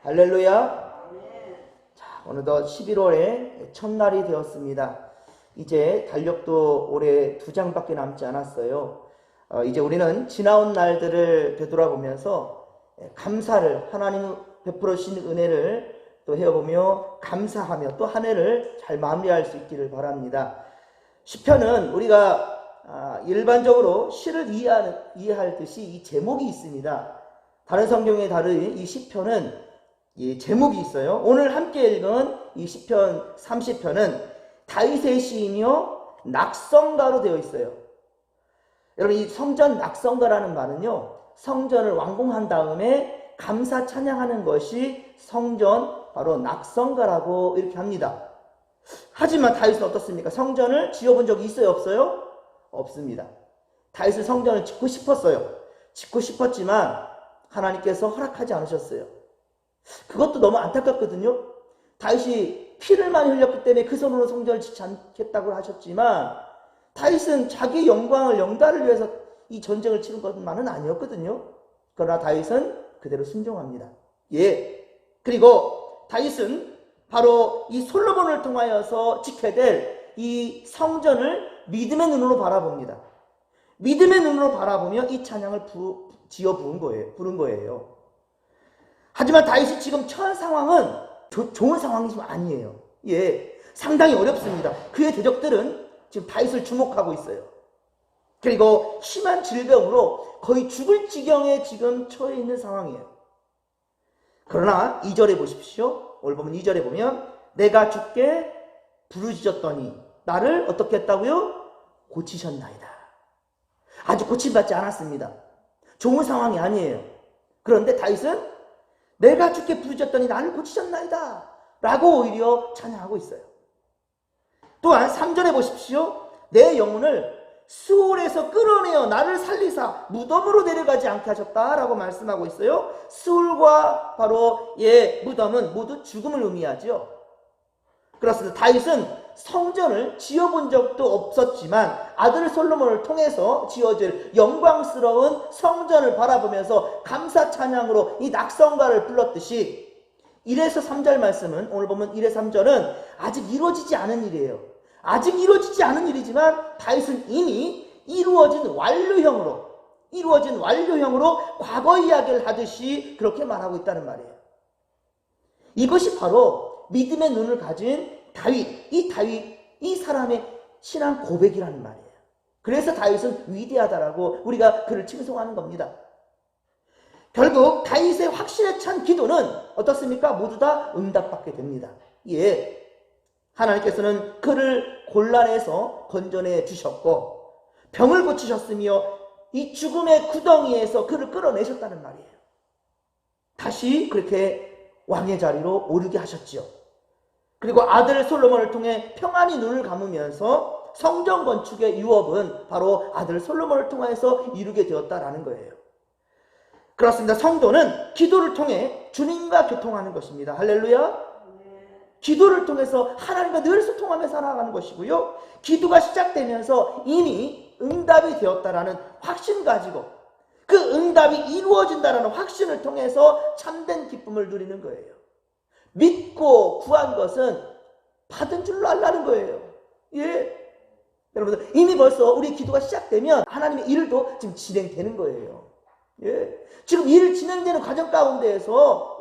할렐루야. 자, 어느덧 11월의 첫날이 되었습니다. 이제 달력도 올해 2장밖에 남지 않았어요. 이제 우리는 지나온 날들을 되돌아보면서 감사를, 하나님 베풀어 주신 은혜를 또 헤어보며 감사하며 또 한 해를 잘 마무리할 수 있기를 바랍니다. 시편은 우리가 일반적으로 시를 이해할 듯이 이 제목이 있습니다. 다른 성경에 다른 이 시편은 이 제목이 있어요. 오늘 함께 읽은 이 시편 30편은 다윗의 시이며 낙성가로 되어 있어요. 여러분, 이 성전 낙성가라는 말은요, 성전을 완공한 다음에 감사 찬양하는 것이 성전 바로 낙성가라고 이렇게 합니다. 하지만 다윗은 어떻습니까? 성전을 지어본 적이 있어요, 없어요? 없습니다. 다윗은 성전을 짓고 싶었어요. 짓고 싶었지만 하나님께서 허락하지 않으셨어요. 그것도 너무 안타깝거든요. 다윗이 피를 많이 흘렸기 때문에 그 손으로 성전을 짓지 않겠다고 하셨지만 다윗은 자기 영광을, 영달을 위해서 이 전쟁을 치른 것만은 아니었거든요. 그러나 다윗은 그대로 순종합니다. 그리고 다윗은 바로 이 솔로몬을 통하여서 짓게 될 이 성전을 믿음의 눈으로 바라봅니다. 믿음의 눈으로 바라보며 이 찬양을 지어 부른 거예요. 하지만 다윗이 지금 처한 상황은 좋은 상황이 좀 아니에요. 상당히 어렵습니다. 그의 대적들은 지금 다윗을 주목하고 있어요. 그리고 심한 질병으로 거의 죽을 지경에 지금 처해 있는 상황이에요. 그러나 2절에 보십시오. 오늘 보면 2절에 보면 내가 주께 부르짖었더니 나를 어떻게 했다고요? 고치셨나이다. 아직 고침받지 않았습니다. 좋은 상황이 아니에요. 그런데 다윗은 내가 주께 부르짖었더니 나를 고치셨나이다 라고 오히려 찬양하고 있어요. 또한 3절에 보십시오. 내 영혼을 수올에서 끌어내어 나를 살리사 무덤으로 내려가지 않게 하셨다라고 말씀하고 있어요. 수올과 바로 무덤은 모두 죽음을 의미하죠. 그렇습니다. 다윗은 성전을 지어본 적도 없었지만 아들 솔로몬을 통해서 지어질 영광스러운 성전을 바라보면서 감사 찬양으로 이 낙성가를 불렀듯이 1에서 3절 말씀은, 오늘 보면 1에 3절은 아직 이루어지지 않은 일이에요. 아직 이루어지지 않은 일이지만 다윗은 이미 이루어진 완료형으로 과거 이야기를 하듯이 그렇게 말하고 있다는 말이에요. 이것이 바로 믿음의 눈을 가진 다윗, 이 사람의 신앙 고백이라는 말이에요. 그래서 다윗은 위대하다라고 우리가 그를 칭송하는 겁니다. 결국 다윗의 확신에 찬 기도는 어떻습니까? 모두 다 응답받게 됩니다. 하나님께서는 그를 곤란에서 건져내 주셨고 병을 고치셨으며 이 죽음의 구덩이에서 그를 끌어내셨다는 말이에요. 다시 그렇게 왕의 자리로 오르게 하셨지요. 그리고 아들 솔로몬을 통해 평안히 눈을 감으면서 성전 건축의 유업은 바로 아들 솔로몬을 통해서 이루게 되었다라는 거예요. 그렇습니다. 성도는 기도를 통해 주님과 교통하는 것입니다. 할렐루야. 기도를 통해서 하나님과 늘 소통하며 살아가는 것이고요. 기도가 시작되면서 이미 응답이 되었다라는 확신 가지고 그 응답이 이루어진다라는 확신을 통해서 참된 기쁨을 누리는 거예요. 믿고 구한 것은 받은 줄로 알라는 거예요. 여러분들, 이미 벌써 우리 기도가 시작되면 하나님의 일도 지금 진행되는 거예요. 지금 일 진행되는 과정 가운데에서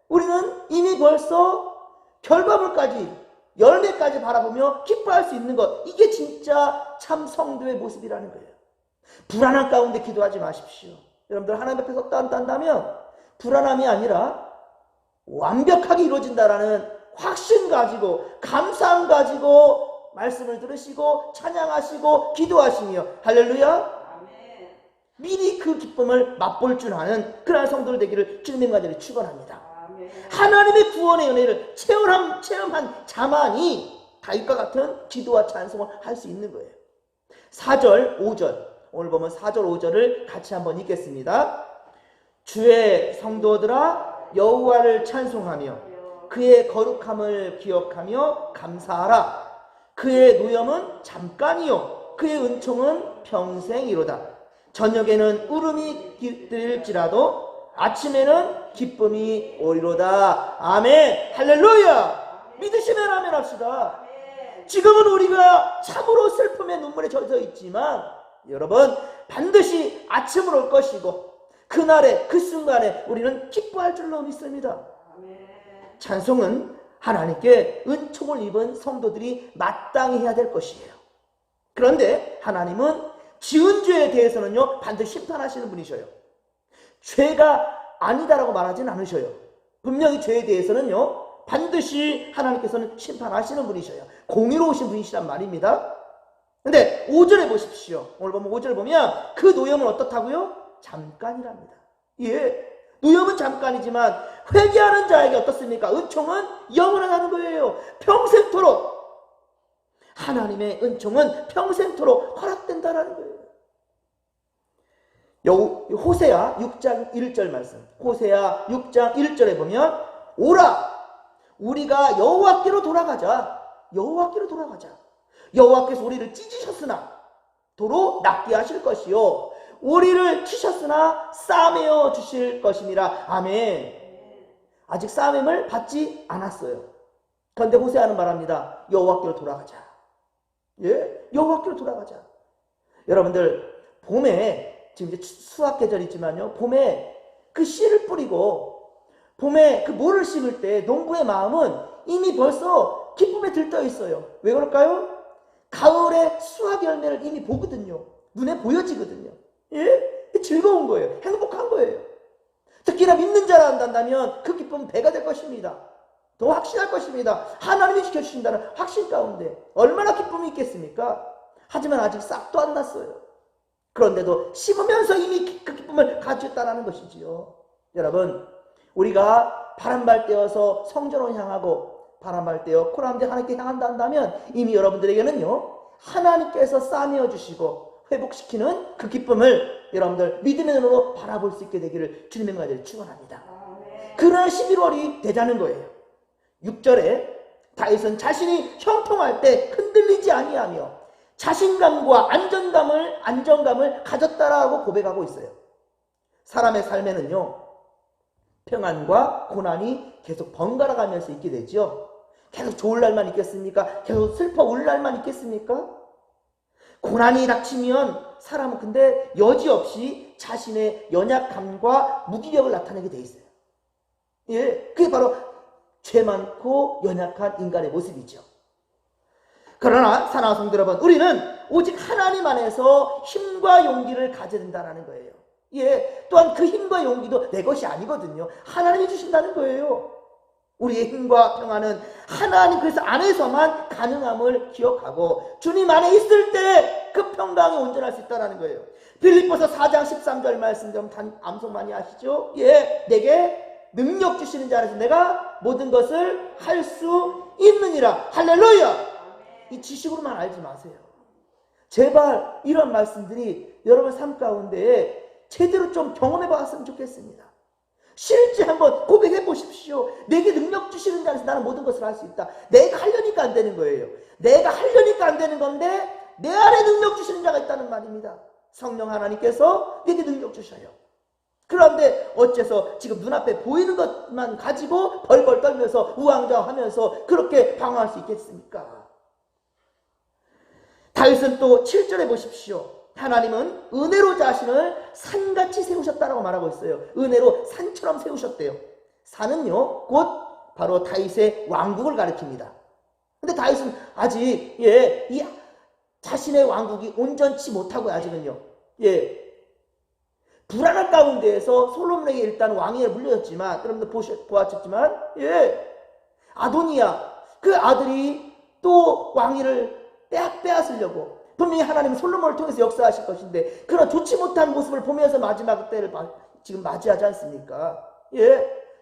우리는 이미 벌써 결과물까지, 열매까지 바라보며 기뻐할 수 있는 것, 이게 진짜 참 성도의 모습이라는 거예요. 불안한 가운데 기도하지 마십시오. 여러분들, 하나님 앞에서 딴다면 불안함이 아니라 완벽하게 이루어진다라는 확신 가지고, 감사함 가지고 말씀을 들으시고 찬양하시고 기도하시며, 할렐루야, 미리 그 기쁨을 맛볼 줄 아는 그러한 성도들 되기를 주님과 자리 축원합니다. 하나님의 구원의 은혜를 체험한 자만이 다윗과 같은 기도와 찬송을 할 수 있는 거예요. 4절, 5절, 오늘 보면 4절, 5절을 같이 한번 읽겠습니다. 주의 성도들아 여호와를 찬송하며 그의 거룩함을 기억하며 감사하라. 그의 노염은 잠깐이요 그의 은총은 평생이로다. 저녁에는 울음이 들릴지라도 아침에는 기쁨이 오리로다. 아멘. 할렐루야. 믿으시면 아멘 합시다. 지금은 우리가 참으로 슬픔의 눈물에 젖어 있지만 여러분 반드시 아침은 올 것이고 그날에 그 순간에 우리는 기뻐할 줄로 믿습니다. 찬송은 하나님께 은총을 입은 성도들이 마땅히 해야 될 것이에요. 그런데 하나님은 지은 죄에 대해서는요 반드시 심판하시는 분이셔요. 죄가 아니다라고 말하진 않으셔요. 분명히 죄에 대해서는요 반드시 하나님께서는 심판하시는 분이셔요. 공의로우신 분이시란 말입니다. 근데 5절에 보십시오. 오늘 보면 5절 보면 그 노염은 어떻다고요? 잠깐이랍니다. 예, 노염은 잠깐이지만 회개하는 자에게 어떻습니까? 은총은 영원하다는 거예요. 평생토록. 하나님의 은총은 평생토록 허락된다는 거예요. 호세아 6장 1절 말씀. 호세아 6장 1절에 보면 오라 우리가 여호와께로 돌아가자. 여호와께로 돌아가자. 여호와께서 우리를 찢으셨으나 도로 낫게 하실 것이요 우리를 치셨으나 싸매어 주실 것임이라. 아멘. 아직 싸매을 받지 않았어요. 그런데 호세아는 말합니다. 여호와께로 돌아가자. 예, 여호와께로 돌아가자. 여러분들 봄에 지금 이제 수확 계절이지만요 봄에 그 씨를 뿌리고 봄에 그 모를 심을 때 농부의 마음은 이미 벌써 기쁨에 들떠 있어요. 왜 그럴까요? 가을에 수확 열매를 이미 보거든요. 눈에 보여지거든요. 예? 즐거운 거예요. 행복한 거예요. 특히나 믿는 자라 한다면 그 기쁨은 배가 될 것입니다. 더 확신할 것입니다. 하나님이 지켜주신다는 확신 가운데 얼마나 기쁨이 있겠습니까? 하지만 아직 싹도 안 났어요. 그런데도 심으면서 이미 그 기쁨을 가졌다는 것이지요. 여러분 우리가 바람발 때여서 성전을 향하고 바람발 때여 코람지 하나님께 향한다 한다면 이미 여러분들에게는요 하나님께서 싸매어 주시고 회복시키는 그 기쁨을 여러분들 믿음의 눈으로 바라볼 수 있게 되기를 주님의 가지를 축원합니다. 그러한 11월이 되자는 거예요. 6절에 다윗은 자신이 형통할 때 흔들리지 아니하며 자신감과 안정감을 가졌다라고 고백하고 있어요. 사람의 삶에는요 평안과 고난이 계속 번갈아 가면서 있게 되죠. 계속 좋을 날만 있겠습니까? 계속 슬퍼 울 날만 있겠습니까? 고난이 닥치면 사람은 근데 여지없이 자신의 연약함과 무기력을 나타내게 돼 있어요. 예, 그게 바로 죄 많고 연약한 인간의 모습이죠. 그러나 사랑하는 성도 여러분, 우리는 오직 하나님 안에서 힘과 용기를 가져야 된다는 거예요. 예, 또한 그 힘과 용기도 내 것이 아니거든요. 하나님이 주신다는 거예요. 우리의 힘과 평안은 하나님 그래서 안에서만 가능함을 기억하고 주님 안에 있을 때 그 평강이 온전할 수 있다는 거예요. 빌립보서 4장 13절 말씀 좀 암송 많이 하시죠? 예, 내게 능력 주시는 자 안에서 내가 모든 것을 할 수 있느니라. 할렐루야. 이 지식으로만 알지 마세요. 제발 이런 말씀들이 여러분 삶 가운데 제대로 좀 경험해 봤으면 좋겠습니다. 실제 한번 고백해 보십시오. 내게 능력 주시는 자에서 나는 모든 것을 할 수 있다. 내가 하려니까 안 되는 거예요. 내가 하려니까 안 되는 건데 내 안에 능력 주시는 자가 있다는 말입니다. 성령 하나님께서 내게 능력 주셔요. 그런데 어째서 지금 눈앞에 보이는 것만 가지고 벌벌 떨면서 우왕좌왕하면서 그렇게 방황할 수 있겠습니까? 다윗은 또 7절에 보십시오. 하나님은 은혜로 자신을 산같이 세우셨다라고 말하고 있어요. 은혜로 산처럼 세우셨대요. 산은요 곧 바로 다윗의 왕국을 가리킵니다. 근데 다윗은 아직 이 자신의 왕국이 온전치 못하고 아직은요 불안한 가운데에서 솔로몬에게 일단 왕위에 물려졌지만 여러분들 보았지만 아도니아 그 아들이 또 왕위를 빼앗으려고 분명히 하나님은 솔로몬을 통해서 역사하실 것인데 그런 좋지 못한 모습을 보면서 마지막 때를 지금 맞이하지 않습니까?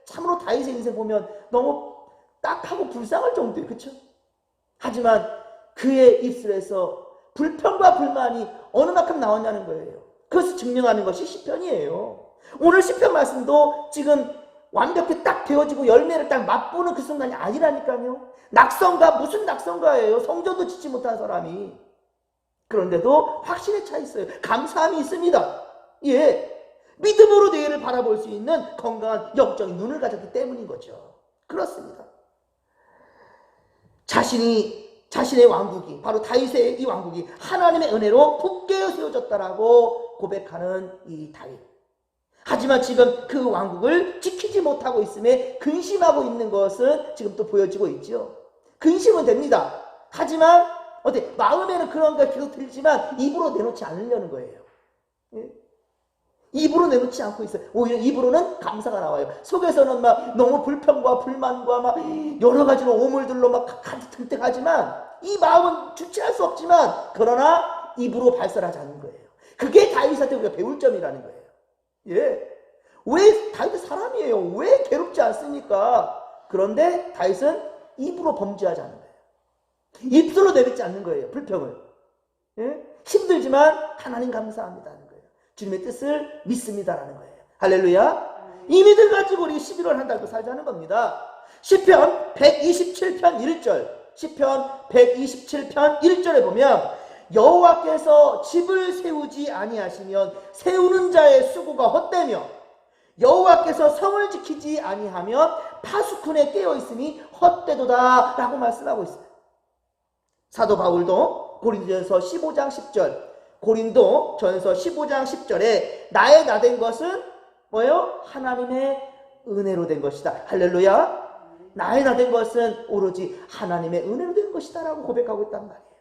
참으로 다윗의 인생 보면 너무 딱하고 불쌍할 정도예요. 그렇죠? 하지만 그의 입술에서 불평과 불만이 어느 만큼 나왔냐는 거예요. 그것을 증명하는 것이 시편이에요. 오늘 시편 말씀도 지금 완벽히 딱 되어지고 열매를 딱 맛보는 그 순간이 아니라니까요. 낙성가 무슨 낙성가예요. 성전도 짓지 못한 사람이. 그런데도 확신에 차 있어요. 감사함이 있습니다. 믿음으로 내일을 바라볼 수 있는 건강한 영적인 눈을 가졌기 때문인 거죠. 그렇습니다. 자신의 왕국이, 바로 다윗의 이 왕국이 하나님의 은혜로 굳게 세워졌다라고 고백하는 이 다윗. 하지만 지금 그 왕국을 지키지 못하고 있음에 근심하고 있는 것은 지금 또 보여지고 있죠. 근심은 됩니다. 하지만 마음에는 그런 게 계속 들지만 입으로 내놓지 않으려는 거예요. 입으로 내놓지 않고 있어요. 오히려 입으로는 감사가 나와요. 속에서는 막 너무 불평과 불만과 막 여러 가지로 오물들로 막 가득 튼튼하지만 이 마음은 주체할 수 없지만 그러나 입으로 발설하지 않는 거예요. 그게 다윗한테 우리가 배울 점이라는 거예요. 왜 다윗은 사람이에요. 왜 괴롭지 않습니까? 그런데 다윗은 입으로 범죄하지 않는 거예요. 입술로 내뱉지 않는 거예요. 불평을. 힘들지만 하나님 감사합니다 하는 거예요. 주님의 뜻을 믿습니다라는 거예요. 할렐루야. 이 믿음 가지고 우리 11월 한 달도 살자는 겁니다. 시편 127편 1절, 시편 127편 1절에 보면 여호와께서 집을 세우지 아니하시면 세우는 자의 수고가 헛되며 여호와께서 성을 지키지 아니하면 파수꾼에 깨어있음이 헛되도다 라고 말씀하고 있어요. 사도 바울도 고린도전서 15장 10절, 고린도전서 15장 10절에 나의 나된 것은 뭐예요? 하나님의 은혜로 된 것이다. 할렐루야. 나의 나된 것은 오로지 하나님의 은혜로 된 것이다 라고 고백하고 있단 말이에요.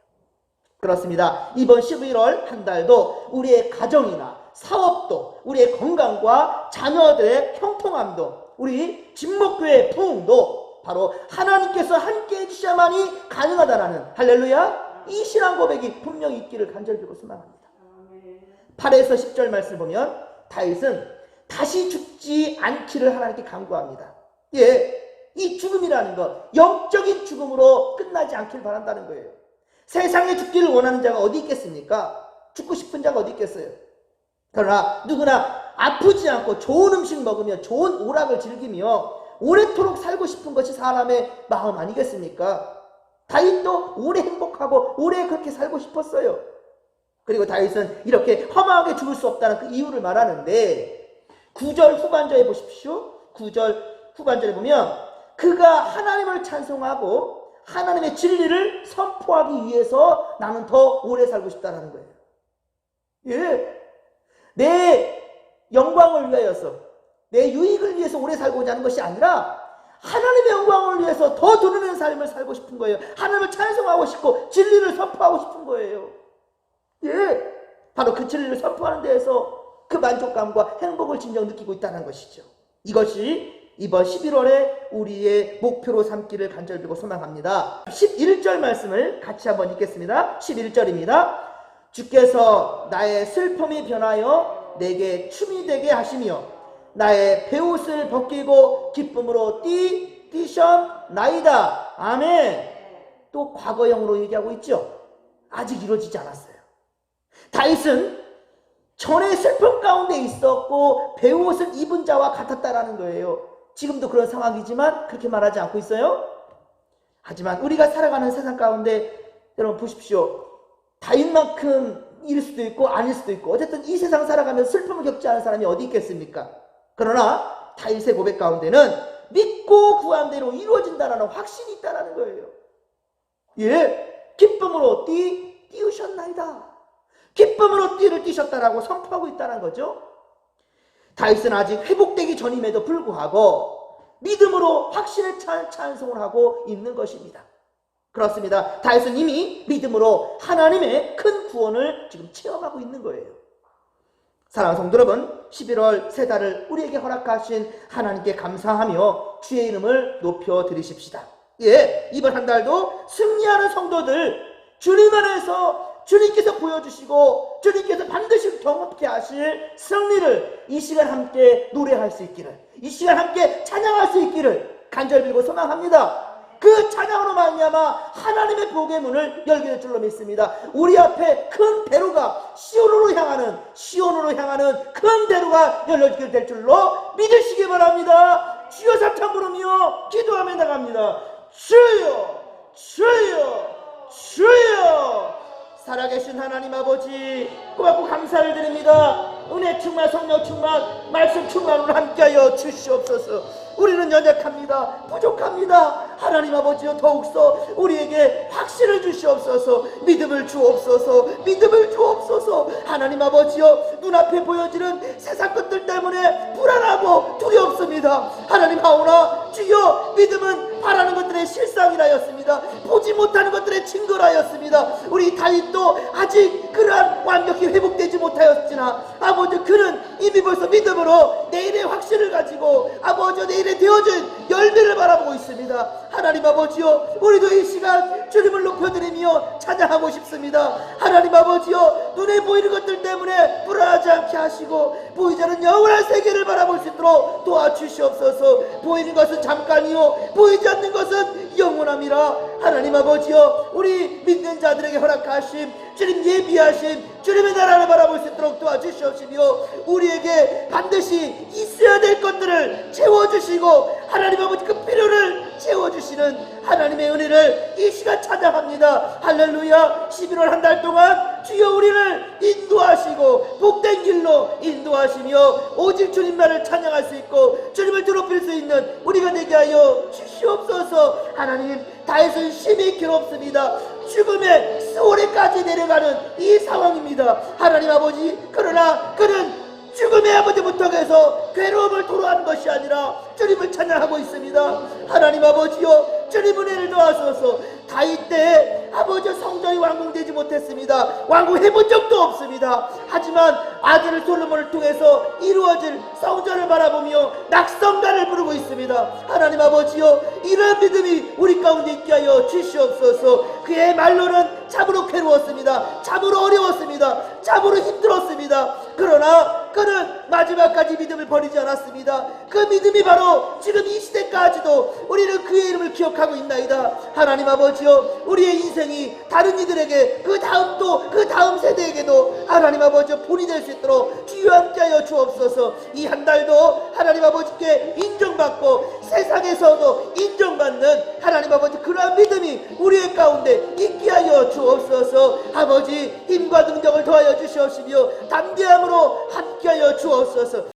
그렇습니다. 이번 11월 한 달도 우리의 가정이나 사업도, 우리의 건강과 자녀들의 형통함도, 우리 진목교회의 부흥도 바로 하나님께서 함께 해주셔야만이 가능하다라는, 할렐루야, 이 신앙 고백이 분명히 있기를 간절히 빌고 소망합니다. 8에서 10절 말씀을 보면 다윗은 다시 죽지 않기를 하나님께 간구합니다. 이 죽음이라는 것, 영적인 죽음으로 끝나지 않기를 바란다는 거예요. 세상에 죽기를 원하는 자가 어디 있겠습니까? 죽고 싶은 자가 어디 있겠어요? 그러나 누구나 아프지 않고 좋은 음식 먹으며 좋은 오락을 즐기며 오래도록 살고 싶은 것이 사람의 마음 아니겠습니까? 다윗도 오래 행복하고 오래 그렇게 살고 싶었어요. 그리고 다윗은 이렇게 허망하게 죽을 수 없다는 그 이유를 말하는데 9절 후반절에 보십시오. 9절 후반절에 보면 그가 하나님을 찬송하고 하나님의 진리를 선포하기 위해서 나는 더 오래 살고 싶다는 거예요. 내 영광을 위하여서, 내 유익을 위해서 오래 살고자 하는 것이 아니라 하나님의 영광을 위해서 더 드러내는 삶을 살고 싶은 거예요. 하나님을 찬송하고 싶고 진리를 선포하고 싶은 거예요. 바로 그 진리를 선포하는 데에서 그 만족감과 행복을 진정 느끼고 있다는 것이죠. 이것이 이번 11월에 우리의 목표로 삼기를 간절히 빌고 소망합니다. 11절 말씀을 같이 한번 읽겠습니다. 11절입니다. 주께서 나의 슬픔이 변하여 내게 춤이 되게 하시며 나의 베옷을 벗기고 기쁨으로 뛰셨나이다. 아멘. 또 과거형으로 얘기하고 있죠. 아직 이루어지지 않았어요. 다윗은 전에 슬픔 가운데 있었고 베옷을 입은 자와 같았다라는 거예요. 지금도 그런 상황이지만 그렇게 말하지 않고 있어요. 하지만 우리가 살아가는 세상 가운데 여러분 보십시오. 다윗만큼 일 수도 있고 아닐 수도 있고 어쨌든 이 세상 살아가면서 슬픔을 겪지 않은 사람이 어디 있겠습니까? 그러나 다윗의 고백 가운데는 믿고 구한 대로 이루어진다라는 확신이 있다라는 거예요. 기쁨으로 뛰으셨나이다. 기쁨으로 띠를 띠셨다라고 선포하고 있다는 거죠. 다윗은 아직 회복되기 전임에도 불구하고 믿음으로 확신을 찬송을 하고 있는 것입니다. 그렇습니다. 다윗은 이미 믿음으로 하나님의 큰 구원을 지금 체험하고 있는 거예요. 사랑하는 성도 여러분, 11월 세 달을 우리에게 허락하신 하나님께 감사하며 주의 이름을 높여드리십시다. 이번 한 달도 승리하는 성도들, 주님 안에서 주님께서 보여주시고 주님께서 반드시 경험케 하실 승리를 이 시간 함께 노래할 수 있기를, 이 시간 함께 찬양할 수 있기를 간절히 빌고 소망합니다. 그 찬양으로 말미암아 하나님의 복의 문을 열게 될 줄로 믿습니다. 우리 앞에 큰 대로가 시온으로 향하는 큰 대로가 열려지게 될 줄로 믿으시기 바랍니다. 주여 삼창 부르며 기도하며 나갑니다. 주여 주여 주여. 살아계신 하나님 아버지 고맙고 감사를 드립니다. 은혜 충만, 성령 충만, 말씀 충만으로 함께하여 주시옵소서. 우리는 연약합니다. 부족합니다. 하나님 아버지여, 더욱서 우리에게 확신을 주시옵소서. 믿음을 주옵소서. 믿음을 주옵소서. 하나님 아버지여, 눈앞에 보여지는 세상 것들 때문에 불안하고 두렵습니다. 하나님 하오나 주여, 믿음은 바라는 것들의 실상이라였습니다. 보지 못하는 것들의 증거라였습니다. 우리 다윗도 아직 그러한 완벽히 회복되지 못하였으나 아버지, 그는 이미 벌써 믿음으로 내일의 확신을 가지고 아버지 내일에 되어진 열매를 바라보고 있습니다. 하나님 아버지여, 우리도 이 시간 주님을 높여드리며 찬양하고 싶습니다. 하나님 아버지여, 눈에 보이는 것들 때문에 불안하지 않게 하시고 보이지 않는 영원한 세계를 바라볼 수 있도록 도와주시옵소서. 보이는 것은 잠깐이요 보이지 않는 것은 영원함이라. 하나님 아버지여, 우리 믿는 자들에게 허락하심 주님 예비하심 주님의 나라를 바라볼 수 있도록 도와주시옵시며, 우리에게 반드시 있어야 될 것들을 채워주시고 하나님 아버지 그 필요를 채워주시는 하나님의 은혜를 이 시간 찬양합니다. 할렐루야. 11월 한 달 동안 주여 우리를 인도하시고 복된 길로 인도하시며 오직 주님만을 찬양할 수 있고 주님을 드높일 수 있는 우리가 되게 하여 주시옵소서. 하나님, 다윗은 심히 괴롭습니다. 죽음의 수월에까지 내려가는 이 상황입니다. 하나님 아버지, 그러나 그는 죽음의 아버지부터 해서 괴로움을 토로한 것이 아니라 주님을 찬양하고 있습니다. 하나님 아버지여, 주님 은혜를 도와소서. 다윗 때에 아버지 성전이 완공되지 못했습니다. 완공해본 적도 없습니다. 하지만 아들 솔로몬을 통해서 이루어질 성전을 바라보며 낙성가를 부르고 있습니다. 하나님 아버지여, 이런 믿음이 우리 가운데 있게 하여 주시옵소서. 그의 말로는 참으로 괴로웠습니다. 참으로 어려웠습니다. 참으로 힘들었습니다. 그러나 그는 마지막까지 믿음을 버리지 않았습니다. 그 믿음이 바로 지금 이 시대까지도 우리는 그의 이름을 기억하고 있나이다. 하나님 아버지여, 우리의 인생이 다른 이들에게 그 다음 또 그 다음 세대에게도 하나님 아버지여 본이 될 수 있도록 주여 함께하여 주옵소서. 이 한 달도 하나님 아버지께 인정받고 세상에서도 인정받는 하나님 아버지 그러한 믿음이 우리의 가운데 있게 하여 주옵소서. 아버지, 힘과 능력을 더하여 주시옵시며 담대함으로 함께하여 주옵소서.